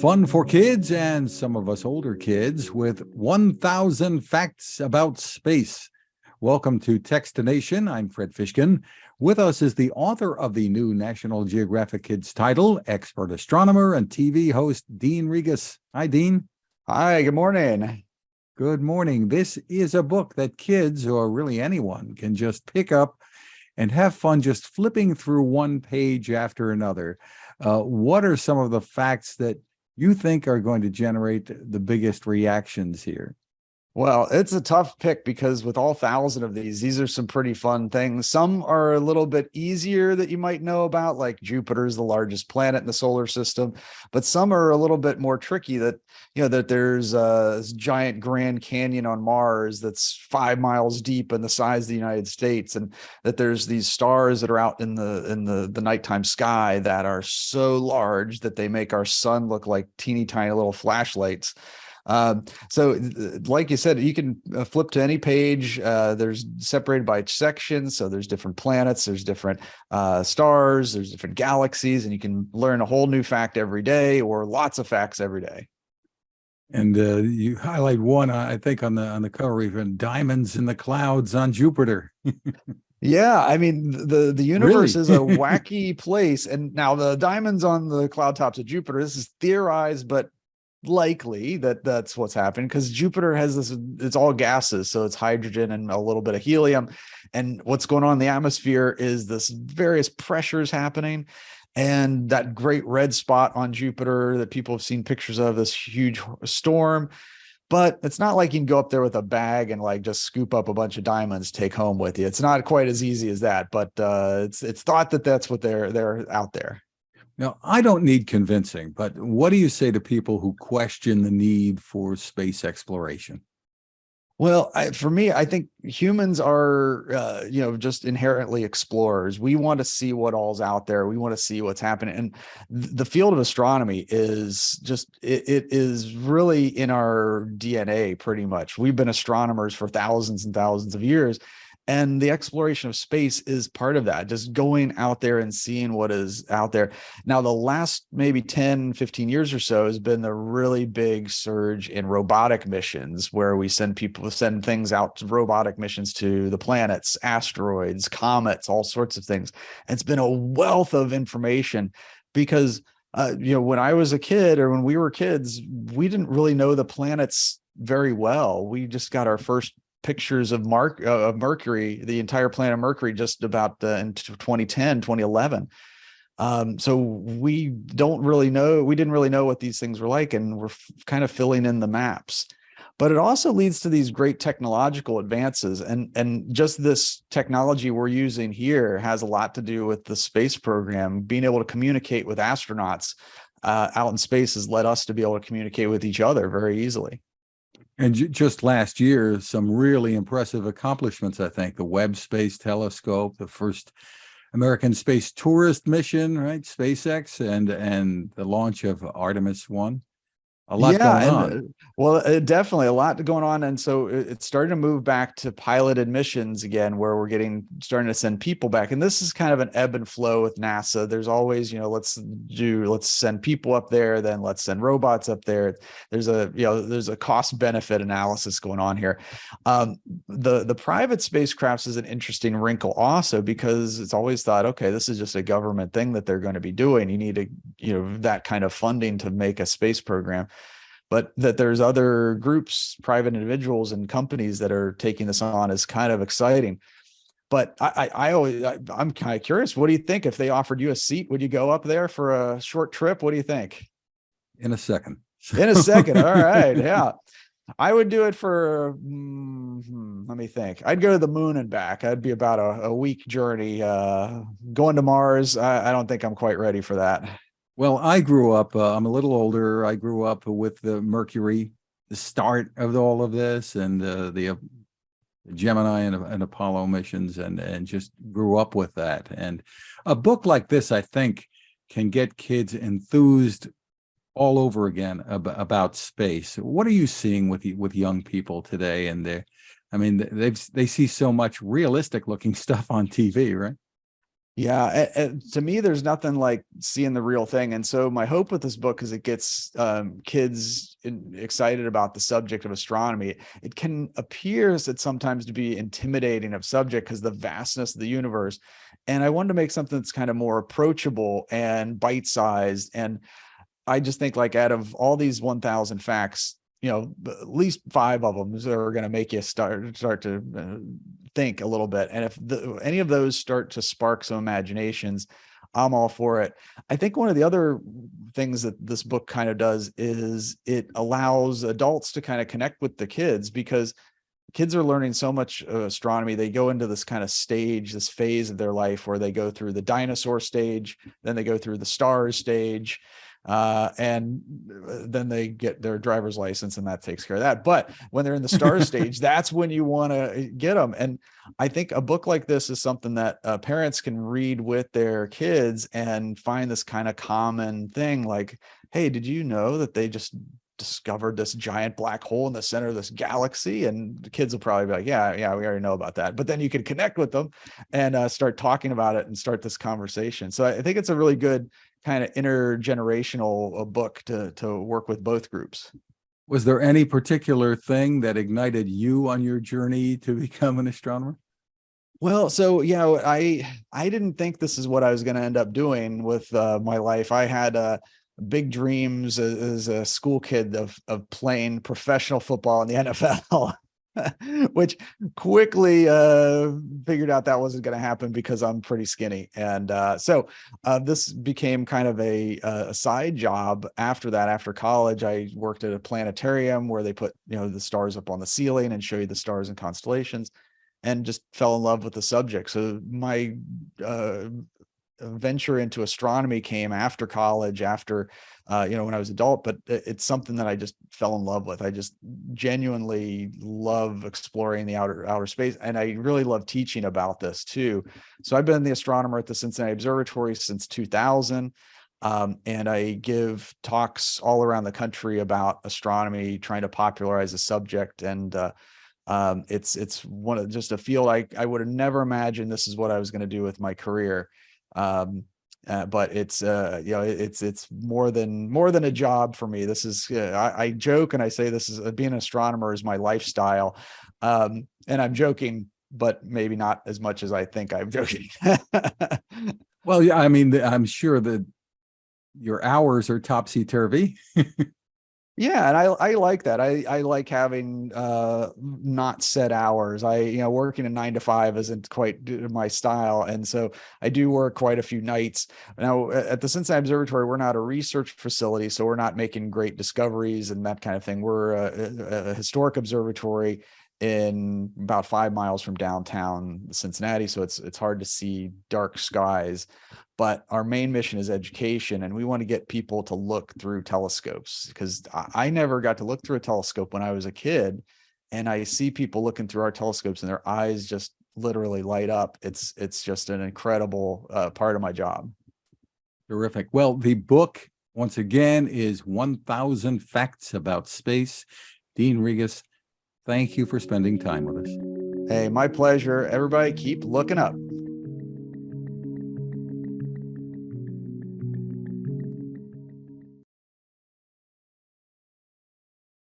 Fun for kids and some of us older kids with 1,000 facts about space. Welcome to Techstination. I'm Fred Fishkin. With us is the author of the new National Geographic Kids title, expert astronomer and TV host Dean Regas. Hi, Dean. Hi, good morning. Good morning. This is a book that kids, or really anyone, can just pick up and have fun just flipping through one page after another. What are some of the facts that you think are going to generate the biggest reactions here? Well, it's a tough pick because with all 1,000 of these are some pretty fun things. Some are a little bit easier that you might know about, like Jupiter is the largest planet in the solar system, but some are a little bit more tricky that, that there's a giant Grand Canyon on Mars that's 5 miles deep and the size of the United States, and that there's these stars that are out in the nighttime sky that are so large that they make our sun look like teeny tiny little flashlights. So like you said, you can flip to any page. There's separated by sections. So there's different planets, there's different stars, there's different galaxies, and you can learn a whole new fact every day or lots of facts every day. And you highlight one, I think, on the cover, even diamonds in the clouds on Jupiter. Yeah, I mean, the universe Really? is a wacky place. And now the diamonds on the cloud tops of Jupiter, this is theorized, but likely that's what's happened, because Jupiter has this, it's all gases, so it's hydrogen and a little bit of helium, and what's going on in the atmosphere is this various pressures happening, and that great red spot on Jupiter that people have seen pictures of, this huge storm. But it's not like you can go up there with a bag and like just scoop up a bunch of diamonds, take home with you. It's not quite as easy as that, but it's thought that that's what they're out there. Now, I don't need convincing, but what do you say to people who question the need for space exploration? Well, for me, I think humans are, just inherently explorers. We want to see what all's out there. We want to see what's happening. And the field of astronomy is just, it is really in our DNA, pretty much. We've been astronomers for thousands and thousands of years. And the exploration of space is part of that, just going out there and seeing what is out there. Now, the last maybe 10, 15 years or so has been the really big surge in robotic missions, where we send things out to robotic missions to the planets, asteroids, comets, all sorts of things. And it's been a wealth of information because, when I was a kid, or when we were kids, we didn't really know the planets very well. We just got our first pictures of Mercury, the entire planet Mercury, just about in 2010, 2011. So we didn't really know what these things were like, and we're kind of filling in the maps. But it also leads to these great technological advances, and just this technology we're using here has a lot to do with the space program. Being able to communicate with astronauts out in space has led us to be able to communicate with each other very easily. And just last year, some really impressive accomplishments, I think. The Webb Space Telescope, the first American space tourist mission, right? SpaceX, and the launch of Artemis 1. A lot going on. Well, definitely a lot going on. And so it's starting to move back to piloted missions again, where we're starting to send people back. And this is kind of an ebb and flow with NASA. There's always, let's send people up there, then let's send robots up there. There's a cost benefit analysis going on here. The private spacecrafts is an interesting wrinkle also, because it's always thought, okay, this is just a government thing that they're going to be doing. You need that kind of funding to make a space program. But that there's other groups, private individuals and companies that are taking this on is kind of exciting. But I'm kind of curious. What do you think? If they offered you a seat, would you go up there for a short trip? What do you think? In a second. In a second. All right. Yeah. I would do it for, let me think. I'd go to the moon and back. I'd be about a week journey. Going to Mars, I don't think I'm quite ready for that. Well, I grew up, I'm a little older. I grew up with the Mercury, the start of all of this, and the Gemini and Apollo missions, and just grew up with that. And a book like this, I think, can get kids enthused all over again about space. What are you seeing with young people today? And they see so much realistic looking stuff on TV, right? Yeah, to me, there's nothing like seeing the real thing. And so my hope with this book is it gets kids excited about the subject of astronomy. It can appears that sometimes to be intimidating of subject because the vastness of the universe. And I wanted to make something that's kind of more approachable and bite-sized. And I just think like out of all these 1,000 facts, at least 5 of them are going to make you start to think a little bit. And if any of those start to spark some imaginations, I'm all for it. I think one of the other things that this book kind of does is it allows adults to kind of connect with the kids, because kids are learning so much astronomy. They go into this kind of stage, this phase of their life where they go through the dinosaur stage, then they go through the stars stage, and then they get their driver's license, and that takes care of that. But when they're in the stars stage, that's when you want to get them. And I think a book like this is something that parents can read with their kids and find this kind of common thing, like, hey, did you know that they just discovered this giant black hole in the center of this galaxy? And the kids will probably be like, yeah, we already know about that. But then you can connect with them and start talking about it and start this conversation. So I think it's a really good kind of intergenerational book to work with both groups. Was there any particular thing that ignited you on your journey to become an astronomer? Well, so yeah, I didn't think this is what I was going to end up doing with my life. I had big dreams as a school kid of playing professional football in the NFL, which quickly figured out that wasn't going to happen because I'm pretty skinny. And so this became kind of a side job after that. After college, I worked at a planetarium where they put the stars up on the ceiling and show you the stars and constellations, and just fell in love with the subject. So my venture into astronomy came after college, after when I was adult, but it's something that I just fell in love with. I just genuinely love exploring the outer space, and I really love teaching about this too. So I've been the astronomer at the Cincinnati Observatory since 2000. And I give talks all around the country about astronomy, trying to popularize the subject. And it's one of just a field I would have never imagined this is what I was going to do with my career. But it's it's more than a job for me. This is I joke and I say this is being an astronomer is my lifestyle, and I'm joking, but maybe not as much as I think I'm joking. Well, yeah, I mean, I'm sure that your hours are topsy-turvy. Yeah, and I like that. I like having not set hours. Working a 9 to 5 isn't quite my style, and so I do work quite a few nights. Now at the Cincinnati Observatory, we're not a research facility, so we're not making great discoveries and that kind of thing. We're a historic observatory in about 5 miles from downtown Cincinnati, so it's hard to see dark skies. But our main mission is education, and we want to get people to look through telescopes, because I never got to look through a telescope when I was a kid, and I see people looking through our telescopes and their eyes just literally light up. It's just an incredible part of my job. Terrific. Well, the book, once again, is 1,000 Facts About Space. Dean Regas, thank you for spending time with us. Hey, my pleasure. Everybody keep looking up.